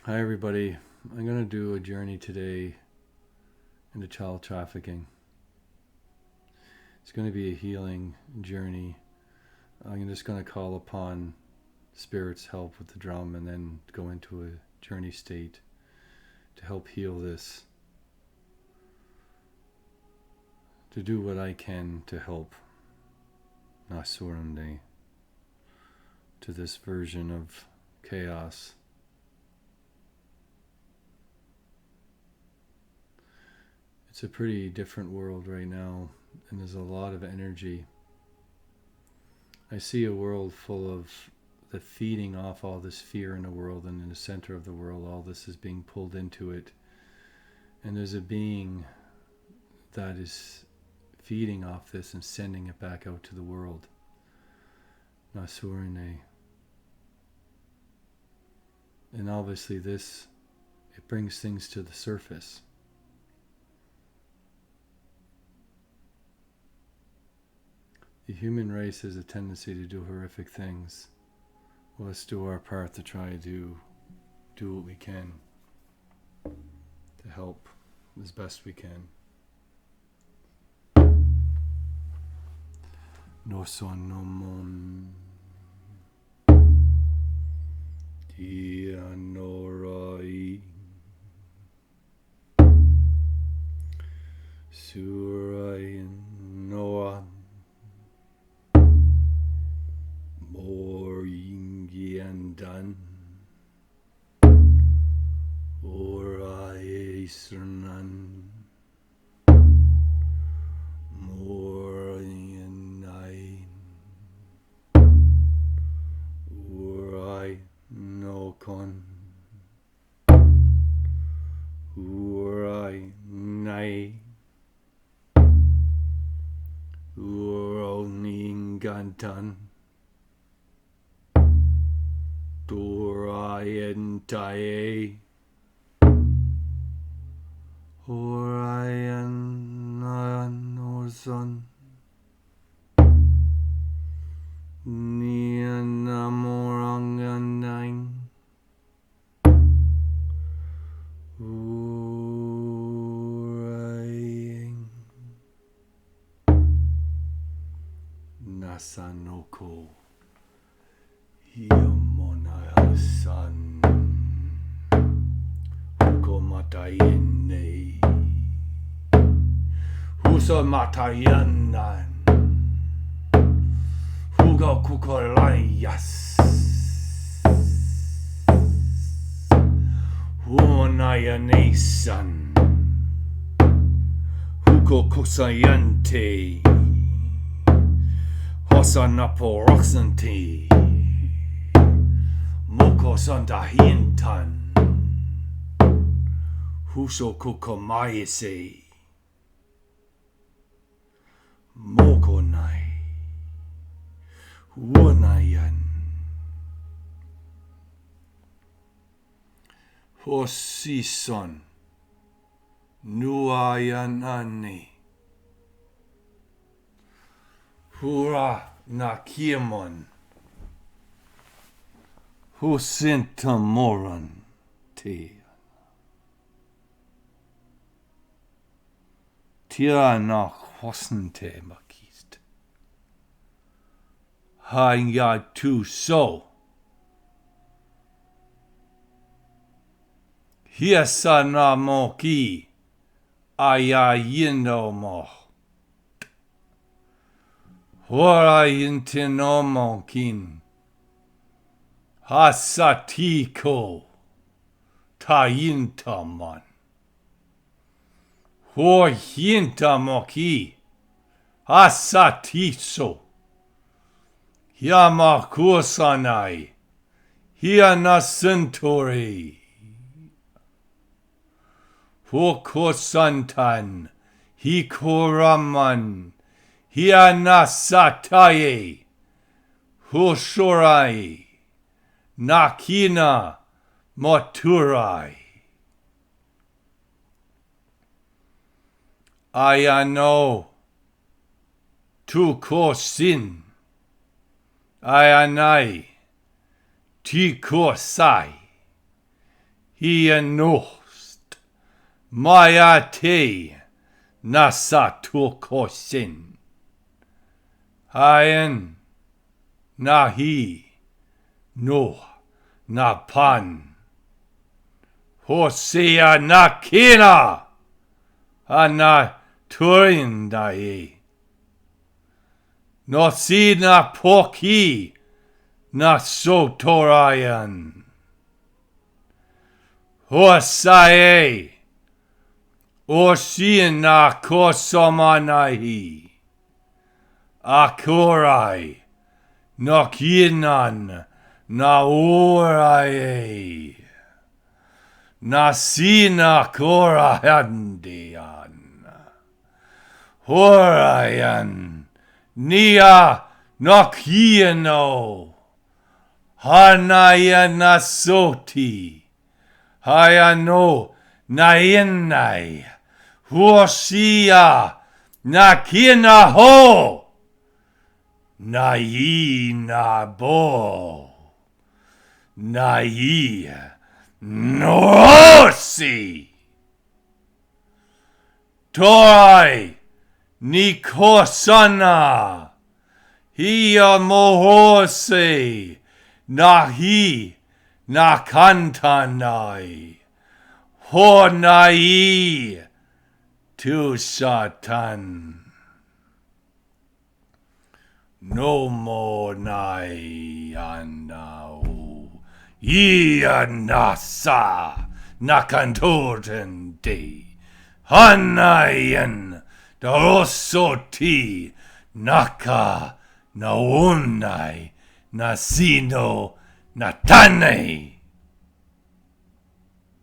Hi everybody. I'm going to do a journey today into child trafficking. It's going to be a healing journey. I'm just going to call upon Spirit's help with the drum and then go into a journey state to help heal this. To do what I can to help Nasurande to this version of chaos. It's a pretty different world right now, and there's a lot of energy. I see a world full of the feeding off all this fear in the world, and in the center of the world, all this is being pulled into it. And there's a being that is feeding off this and sending it back out to the world. Nasurine. And obviously it brings things to the surface. The human race has a tendency to do horrific things. Well, let's do our part to try to do what we can to help as best we can. No son no mon Tia no rai Surai Noah More Yingiandan Ora Esranan More Yanain Urai Nokon Urai Nai Uro Ningantan Dorientae Orion Norson Nianamoranganang Uraying Nasanoko Yamonayasan Hukomatayene Husamatayanan Hugo Kukolayas Huonayanesan Hugo Kusayante Hosanaporoksanti Moko Sandahintan Huso Kukomayase Mokonai Huonayan Hosison Nuayanani Hura Nakimon Husintamoran Te Tia nach Hosente Makist Hanya tu so Hiasana moki Ayayindo mo Hora yintinomokin Hasatiko Tayintaman Hor hintamoki Hasatiso Yamakursanai Hianacentori Hokosantan Hikoraman Hianasataye Hoshorai Nakina Moturai Ayano Tukosin Ayanai Tikosai Hianost Maya te Nasa Tulkosin Hayan Nahi No Napan Hosea Nakina Ana Turindai No si na poki na sotorayan Hosae Osin na kosomanahi Akorai Nokinan na orae Nasina korahandian Horayan Nia Nokiano Hanaya Nasoti Hayano Nainai Huosia Nakina Ho Naina Bo Nai Nosi Torai Nikosana Hiya Mohose Nahi Nakantanai Honai Tu Satan No more nai anao Ia nasa Nakantoten de Hanayan Darosoti Naka Naunai Nasino Natane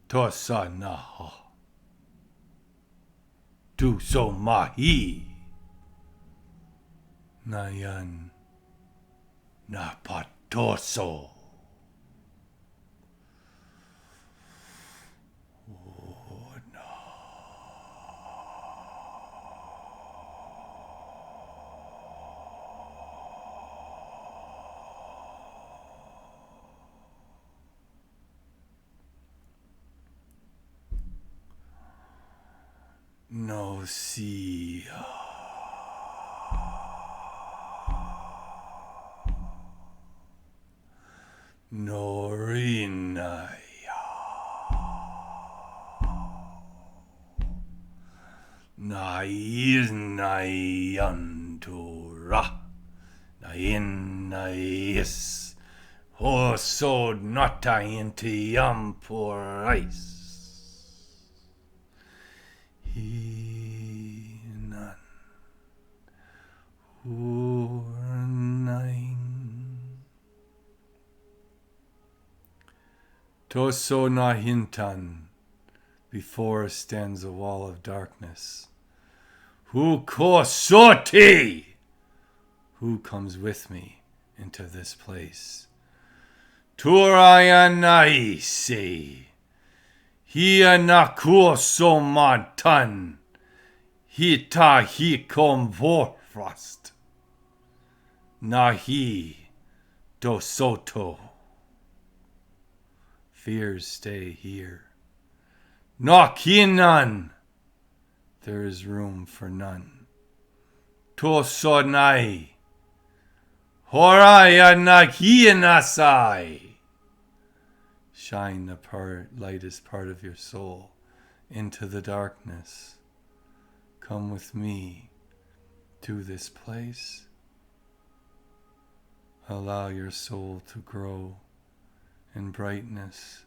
Tosa Naha Tu So Mahi Nayan Napatoso No see Norinaya Nainayantura Nainais Hoso Nata Intiam Porais Hinan Urnain Toso Nahintan Before us stands a wall of darkness. Who kosoti? Who comes with me into this place? Turayanaisi. Hia nakuso mantan. Hita hikom vorfrost. Nahi dosoto. Fears stay here. Nakinan. There is room for none. Tosonai. Horaya nakianasai. Shine the lightest part of your soul into the darkness. Come with me to this place. Allow your soul to grow in brightness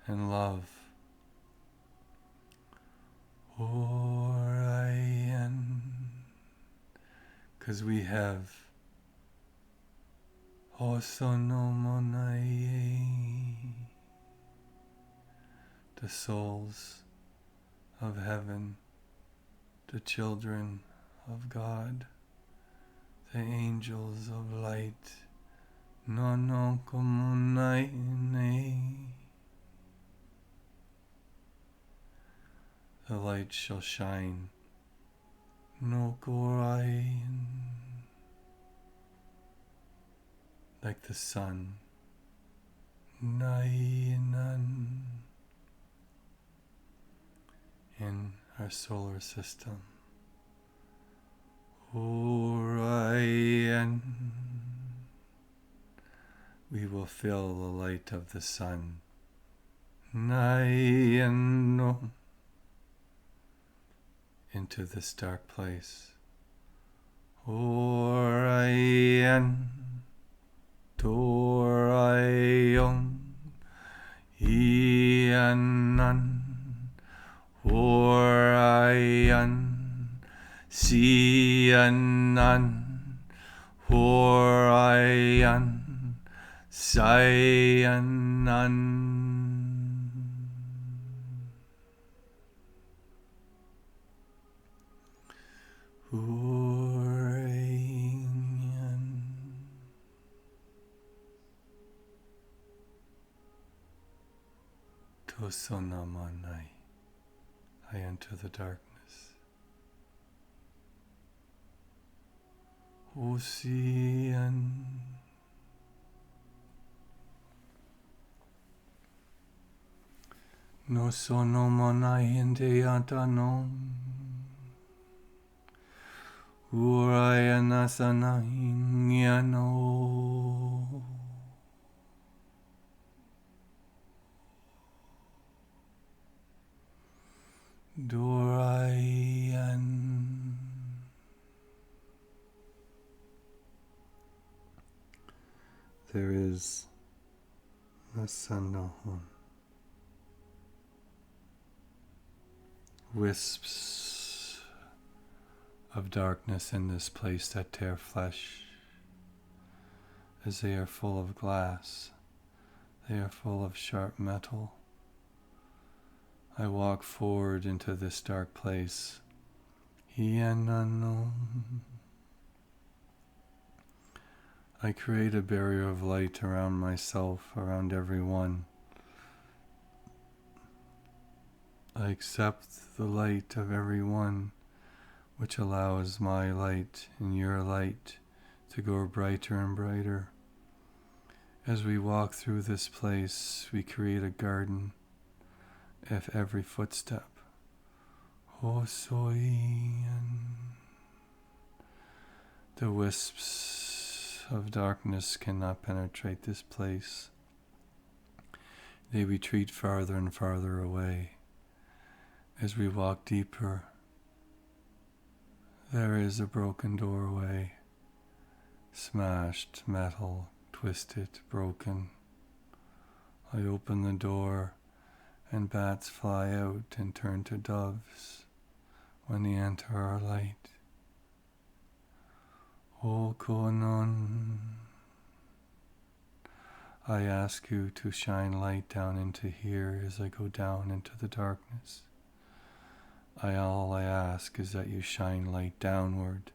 and love. Orion, because we have Hosonomonai, the souls of heaven, the children of God, the angels of light, Nonokomunai. The light shall shine, no Gorayan, like the sun, Nainan, our solar system. Orion. We will feel the light of the sun. Nayano. Into this dark place. Orion. Torion. Ianan. Orion. Sianan. Orion. Sayanan. Orion. Tosonamanai. I enter the darkness. Ocean. No sono manai inde antanom. Urayana sanahinyano. Dorayan. There is Nasanahon. Wisps of darkness in this place that tear flesh, as they are full of glass, they are full of sharp metal. I walk forward into this dark place. Hianano. I create a barrier of light around myself, around everyone. I accept the light of everyone, which allows my light and your light to go brighter and brighter. As we walk through this place, we create a garden of every footstep. Hosoyan. The wisps of darkness cannot penetrate this place. They retreat farther and farther away. As we walk deeper, there is a broken doorway, smashed metal, twisted, broken. I open the door, and bats fly out and turn to doves when they enter our light. O Konon, I ask you to shine light down into here as I go down into the darkness. All I ask is that you shine light downward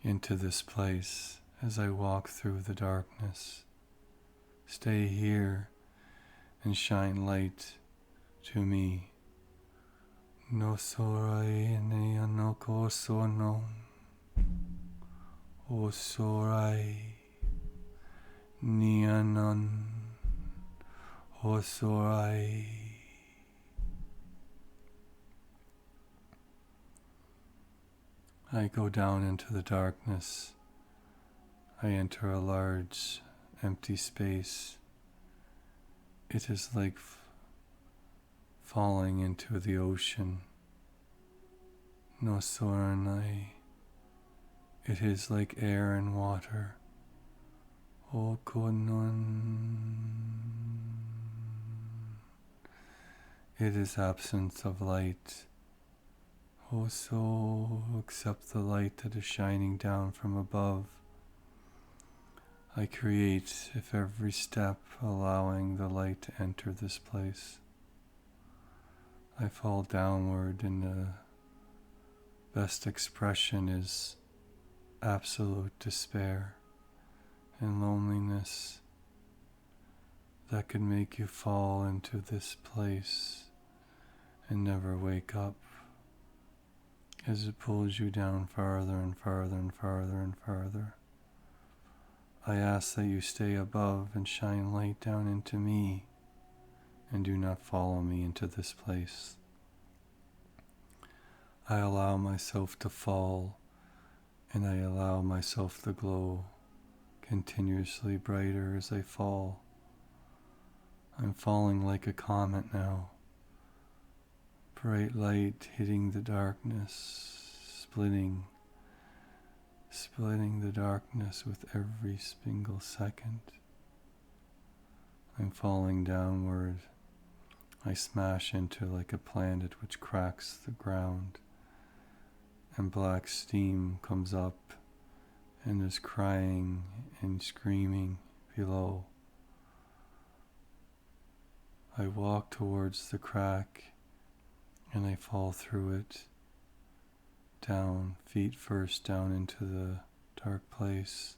into this place as I walk through the darkness. Stay here and shine light to me. No sorai ne anoko sono. O sorai nianon. O sorai. I go down into the darkness. I enter a large, empty space. It is like falling into the ocean. No soranai. It is like air and water. O konon. It is absence of light. Also accept the light that is shining down from above. I create with every step, allowing the light to enter this place. I fall downward, and the best expression is absolute despair and loneliness that could make you fall into this place and never wake up, as it pulls you down farther and farther and farther and farther. I ask that you stay above and shine light down into me, and do not follow me into this place. I allow myself to fall, and I allow myself to glow continuously brighter as I fall. I'm falling like a comet now. Bright light hitting the darkness, splitting the darkness with every single second. I'm falling downward. I smash into like a planet which cracks the ground, and black steam comes up and is crying and screaming below. I walk towards the crack and I fall through it, down, feet first, down into the dark place.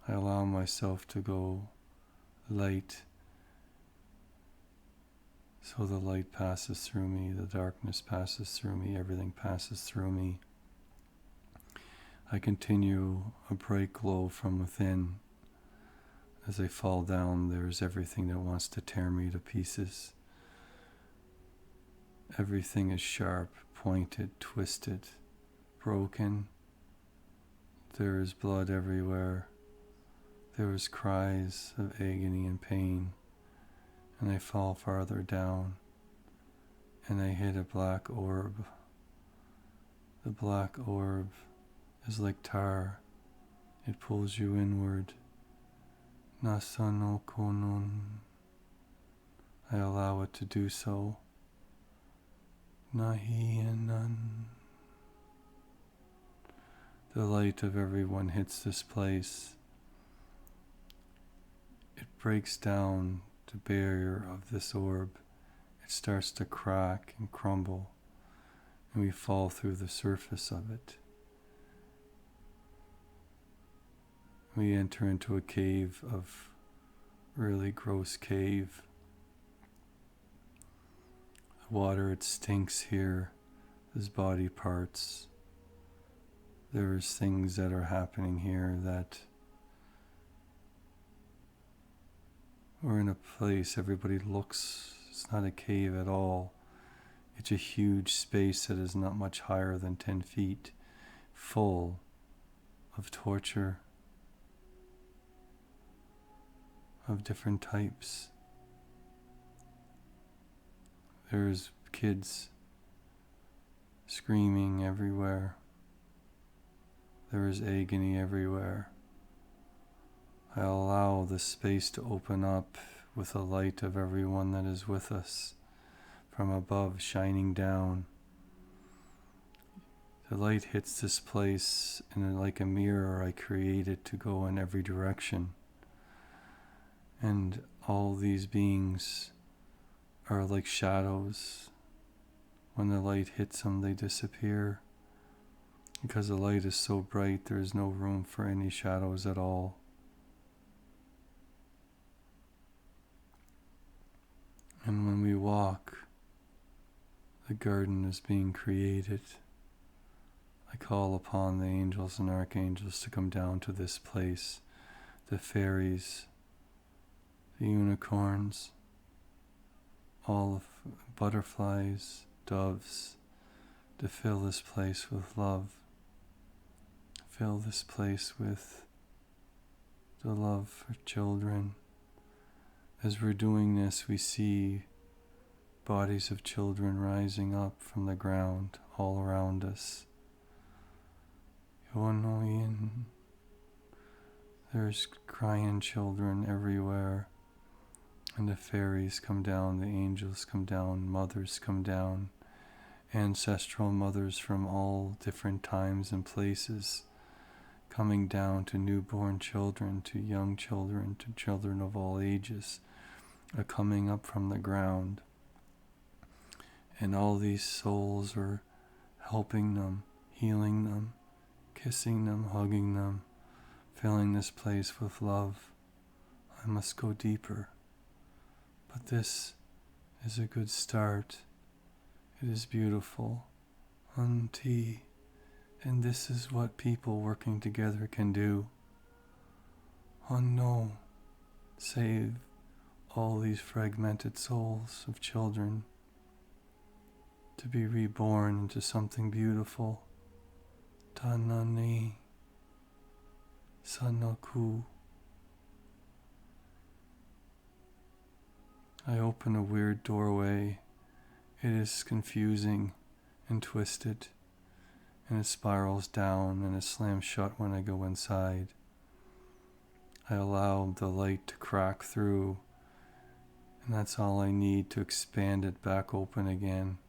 I allow myself to go light, so the light passes through me, the darkness passes through me, everything passes through me. I continue a bright glow from within. As I fall down, there's everything that wants to tear me to pieces. Everything is sharp, pointed, twisted, broken. There is blood everywhere. There is cries of agony and pain. And I fall farther down, and I hit a black orb. The black orb is like tar. It pulls you inward. Nasa no konon. I allow it to do so. Nahi and none. The light of everyone hits this place. It breaks down the barrier of this orb. It starts to crack and crumble, and we fall through the surface of it. We enter into a cave of really gross cave. The water, it stinks here. There's body parts. There's things that are happening here that we're in a place everybody looks, it's not a cave at all. It's a huge space that is not much higher than 10 feet, full of torture of different types. There's kids screaming everywhere. There is agony everywhere. I allow the space to open up with the light of everyone that is with us from above shining down. The light hits this place, and like a mirror I create it to go in every direction. And all these beings are like shadows. When the light hits them, they disappear. Because the light is so bright, there is no room for any shadows at all. And when we walk, the garden is being created. I call upon the angels and archangels to come down to this place, the fairies, the unicorns, all of butterflies, doves, to fill this place with love. Fill this place with the love for children. As we're doing this, we see bodies of children rising up from the ground all around us. There's crying children everywhere. And the fairies come down, the angels come down, mothers come down, ancestral mothers from all different times and places, coming down to newborn children, to young children, to children of all ages, are coming up from the ground. And all these souls are helping them, healing them, kissing them, hugging them, filling this place with love. I must go deeper. But this is a good start. It is beautiful. Auntie. And this is what people working together can do. Oh no. Save all these fragmented souls of children. to be reborn into something beautiful. Tanani Sanaku. I open a weird doorway. It is confusing and twisted, and it spirals down and it slams shut when I go inside. I allow the light to crack through, and that's all I need to expand it back open again.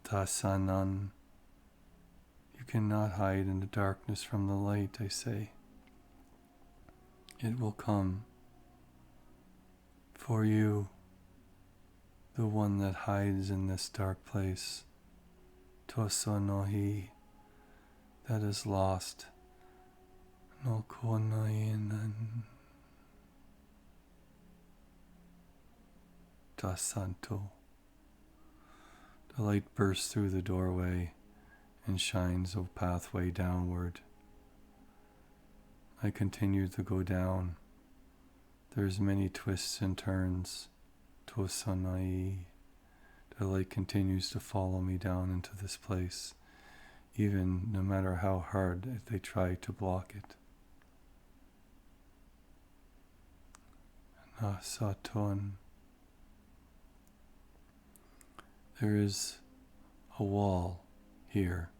Tasanan. You cannot hide in the darkness from the light, I say. It will come for you, the one that hides in this dark place. Tosonohi, that is lost. No konoinan. Tasanto. The light bursts through the doorway and shines a pathway downward. I continue to go down. There's many twists and turns. Tosanai. The light continues to follow me down into this place, even no matter how hard they try to block it. Nasaton. There is a wall here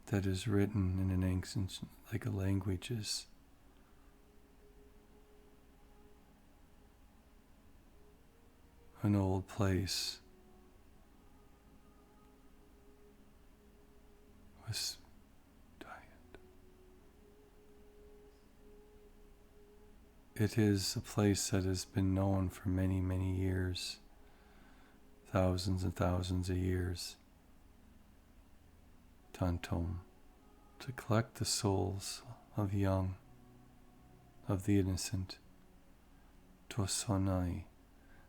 that is written in an ancient, like a languages. An old place was diet. It is a place that has been known for many, many years, thousands and thousands of years. Tantom, to collect the souls of young, of the innocent. Tosonai.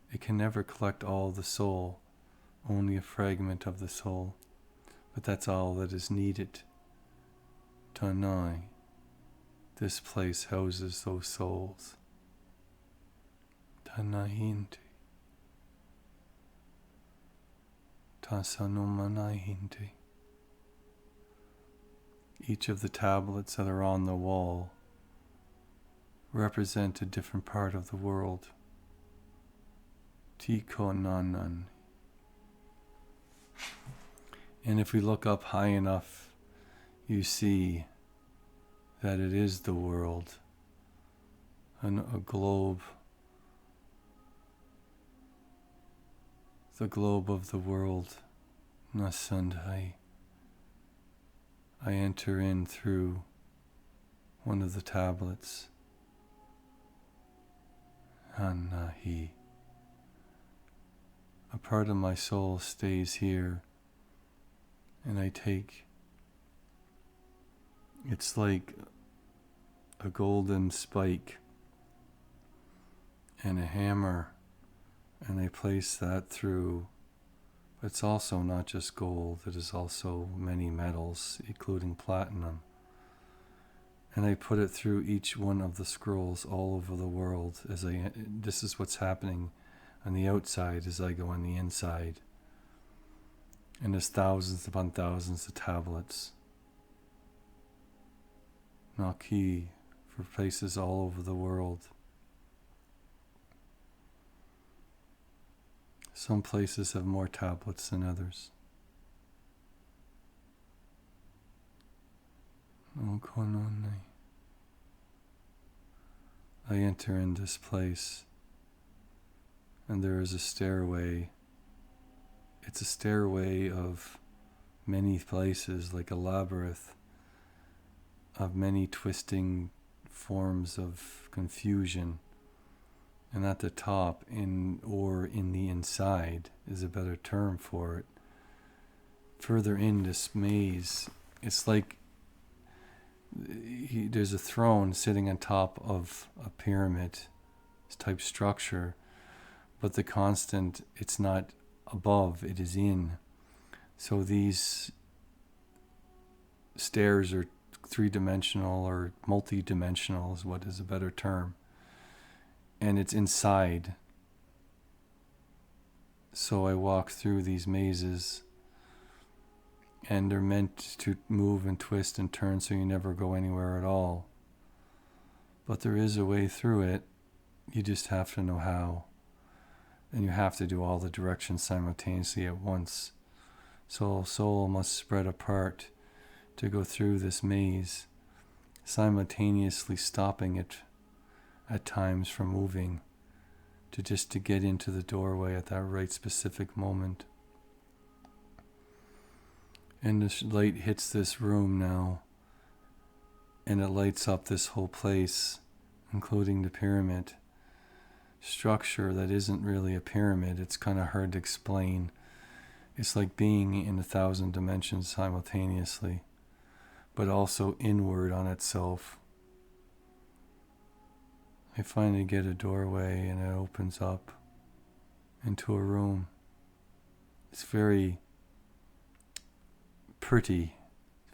It can never collect all the soul, only a fragment of the soul, but that's all that is needed. Tanai, this place houses those souls. Tanahinti, Tasanomanahinti. Each of the tablets that are on the wall represent a different part of the world. Tikonanan. And if we look up high enough, you see that it is the world, a globe, the globe of the world, Nasandhai. I enter in through one of the tablets, Hanahi. A part of my soul stays here, and I take, it's like a golden spike and a hammer, and I place that through. But it's also not just gold, it is also many metals, including platinum. And I put it through each one of the scrolls all over the world. This is what's happening on the outside as I go on the inside. And there's thousands upon thousands of tablets. Naki, for places all over the world. Some places have more tablets than others. I enter in this place, and there is a stairway. It's a stairway of many places, like a labyrinth of many twisting forms of confusion. And at the top, in the inside, is a better term for it. Further in this maze, it's like there's a throne sitting on top of a pyramid type structure, but the constant, it's not above, it is in. So these stairs are three-dimensional or multi-dimensional is what is a better term. And it's inside So I walk through these mazes, and they're meant to move and twist and turn so you never go anywhere at all. But there is a way through it. You just have to know how. And you have to do all the directions simultaneously at once. So soul must spread apart to go through this maze, simultaneously stopping it at times from moving, to get into the doorway at that right specific moment. And the light hits this room now, and it lights up this whole place, including the pyramid structure that isn't really a pyramid. It's kind of hard to explain. It's like being in 1,000 dimensions simultaneously, but also inward on itself. I finally get a doorway, and it opens up into a room. It's very pretty,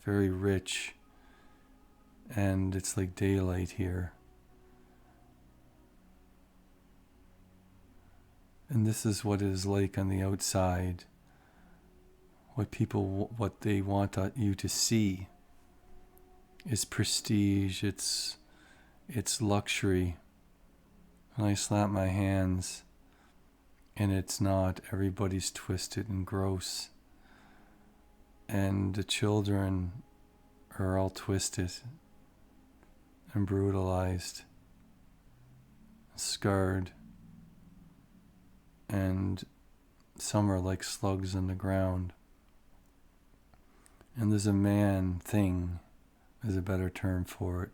very rich, and it's like daylight here. And this is what it is like on the outside. What they want you to see is prestige, it's luxury. And I slap my hands, and it's not. Everybody's twisted and gross. And the children are all twisted and brutalized, scarred, and some are like slugs in the ground. And there's a man thing, is a better term for it,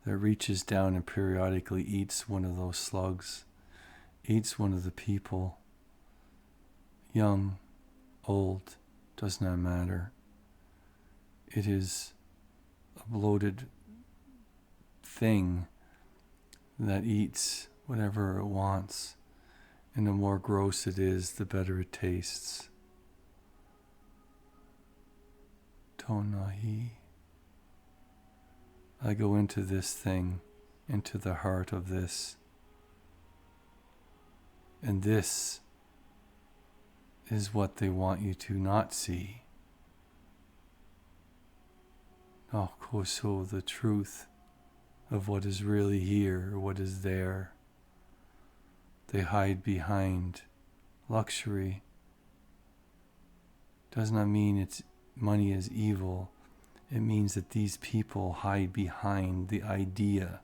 that reaches down and periodically eats one of those slugs, eats one of the people, young, old, does not matter. It is a bloated thing that eats whatever it wants, and the more gross it is, the better it tastes. Tonahi. I go into this thing, into the heart of this. And this is what they want you to not see. Oh, Koso, the truth of what is really here, what is there. They hide behind luxury. Does not mean money is evil. It means that these people hide behind the idea.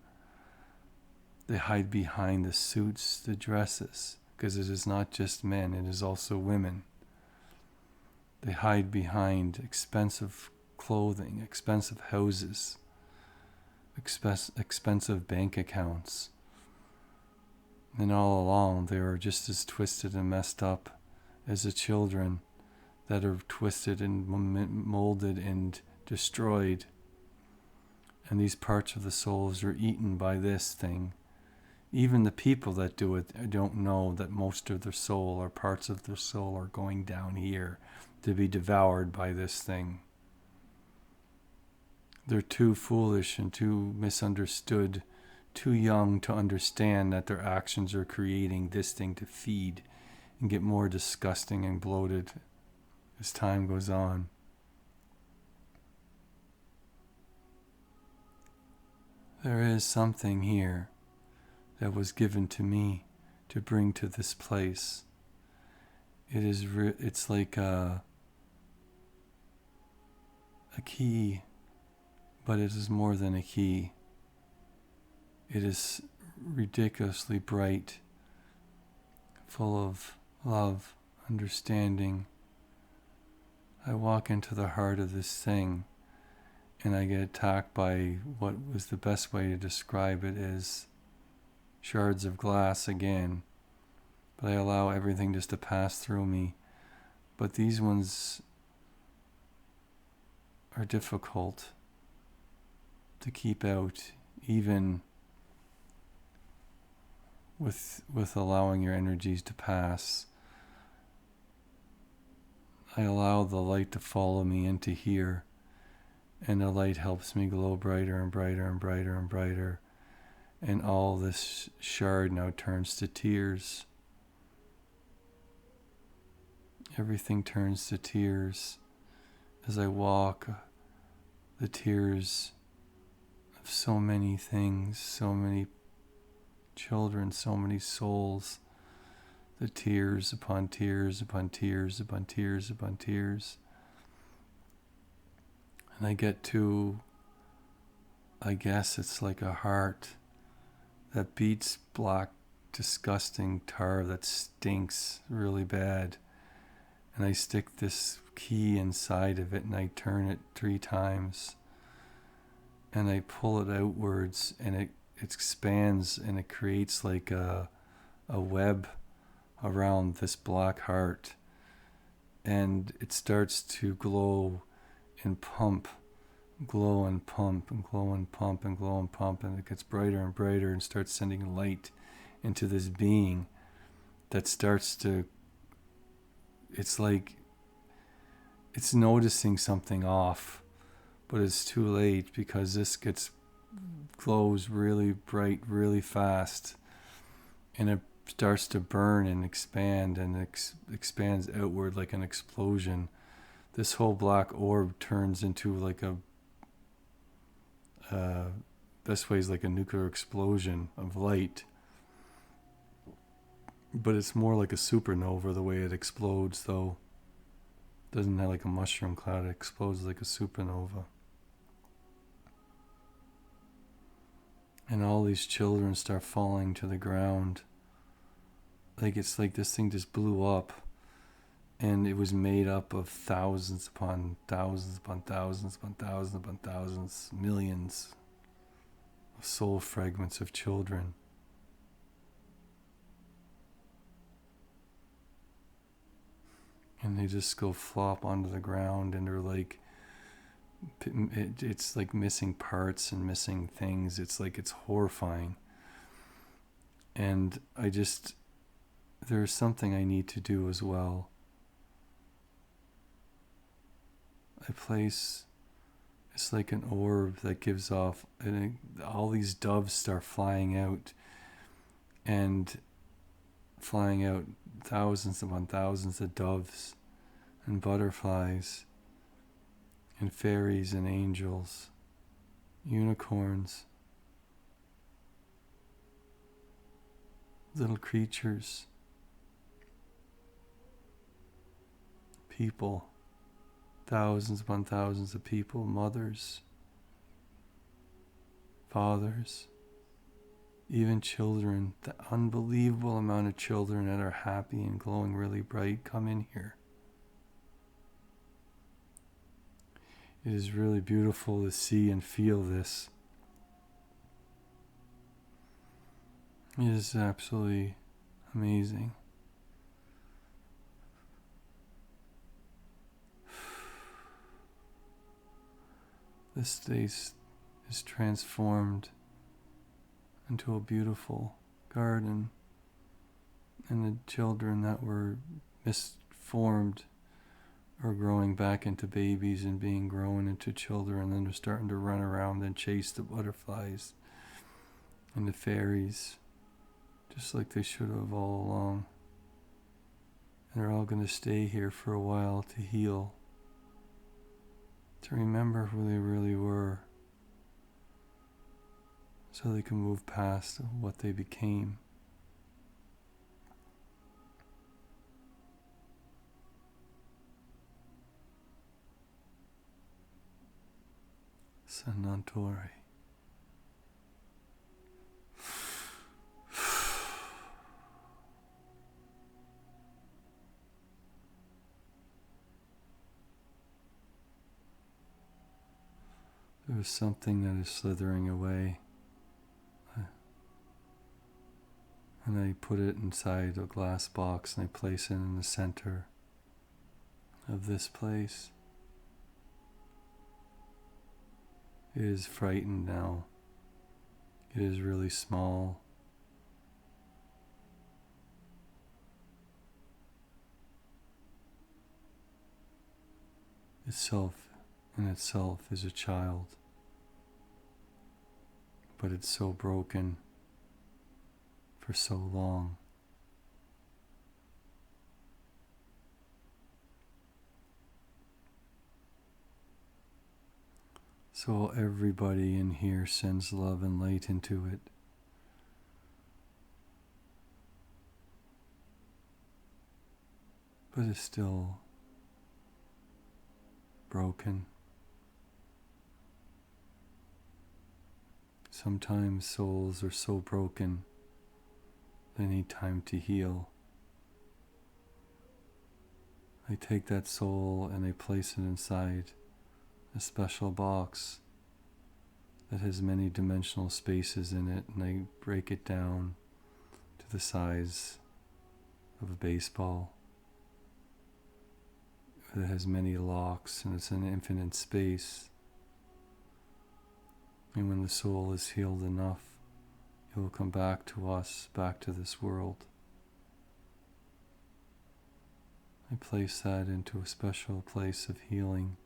They hide behind the suits, the dresses, because it is not just men, it is also women. They hide behind expensive clothing, expensive houses, expensive bank accounts. And all along, they are just as twisted and messed up as the children that are twisted and molded and destroyed. And these parts of the souls are eaten by this thing. Even the people that do it don't know that most of their soul or parts of their soul are going down here to be devoured by this thing. They're too foolish and too misunderstood, too young to understand that their actions are creating this thing to feed and get more disgusting and bloated as time goes on. There is something here that was given to me to bring to this place. It's like a key, but it is more than a key. It is ridiculously bright, full of love, understanding. I walk into the heart of this thing, and I get attacked by what was the best way to describe it as shards of glass again. But I allow everything just to pass through me. But these ones are difficult to keep out, even with allowing your energies to pass. I allow the light to follow me into here, and the light helps me glow brighter and brighter and brighter and brighter, and all this shard now turns to tears. Everything turns to tears. As I walk, the tears of so many things, so many children, so many souls, the tears upon tears upon tears upon tears upon tears. And I get to, I guess it's like a heart that beats black, disgusting tar that stinks really bad. And I stick this key inside of it and I turn it 3 times. And I pull it outwards and it expands and it creates like a web around this black heart. And it starts to glow and pump, glow and pump and glow and pump and glow and pump, and it gets brighter and brighter and starts sending light into this being that starts to, it's like it's noticing something off, but it's too late because this glows really bright really fast, and it starts to burn and expand and expands outward like an explosion. This whole black orb turns into like best way is like a nuclear explosion of light. But it's more like a supernova the way it explodes, though. It doesn't have like a mushroom cloud, it explodes like a supernova. And all these children start falling to the ground. Like it's like this thing just blew up. And it was made up of thousands upon thousands upon thousands upon thousands upon thousands, millions of soul fragments of children. And they just go flop onto the ground and they're like, it's like missing parts and missing things. It's like, it's horrifying. And there's something I need to do as well. It's like an orb that gives off, and all these doves start flying out, and flying out thousands upon thousands of doves and butterflies and fairies and angels, unicorns, little creatures, people. Thousands upon thousands of people, mothers, fathers, even children, the unbelievable amount of children that are happy and glowing really bright come in here. It is really beautiful to see and feel this. It is absolutely amazing. This space is transformed into a beautiful garden, and the children that were misformed are growing back into babies and being grown into children, and then they're starting to run around and chase the butterflies and the fairies, just like they should have all along. And they're all going to stay here for a while to heal, to remember who they really were, so they can move past what they became. Sanantore. There is something that is slithering away, and I put it inside a glass box and I place it in the center of this place. It is frightened now. It is really small. Itself in itself is a child, but it's so broken for so long. So everybody in here sends love and light into it. But it's still broken. Sometimes souls are so broken they need time to heal. I take that soul and I place it inside a special box that has many dimensional spaces in it, and I break it down to the size of a baseball. It has many locks and it's an infinite space. And when the soul is healed enough, it will come back to us, back to this world. I place that into a special place of healing.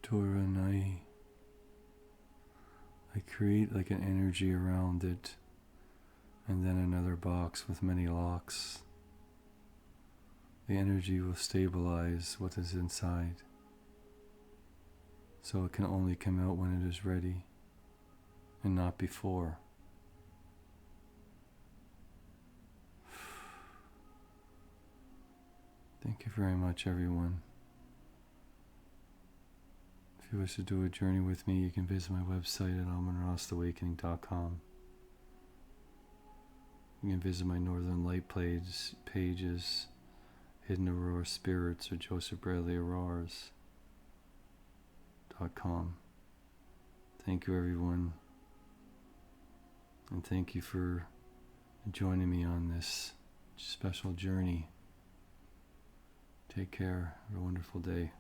Dora, and I create like an energy around it, and then another box with many locks. The energy will stabilize what is inside, so it can only come out when it is ready, and not before. Thank you very much, everyone. If you wish to do a journey with me, you can visit my website at almanrostawakening.com. You can visit my Northern Light pages, Hidden Aurora Spirits, or Joseph Bradley Auroras.com. Thank you, everyone. And thank you for joining me on this special journey. Take care. Have a wonderful day.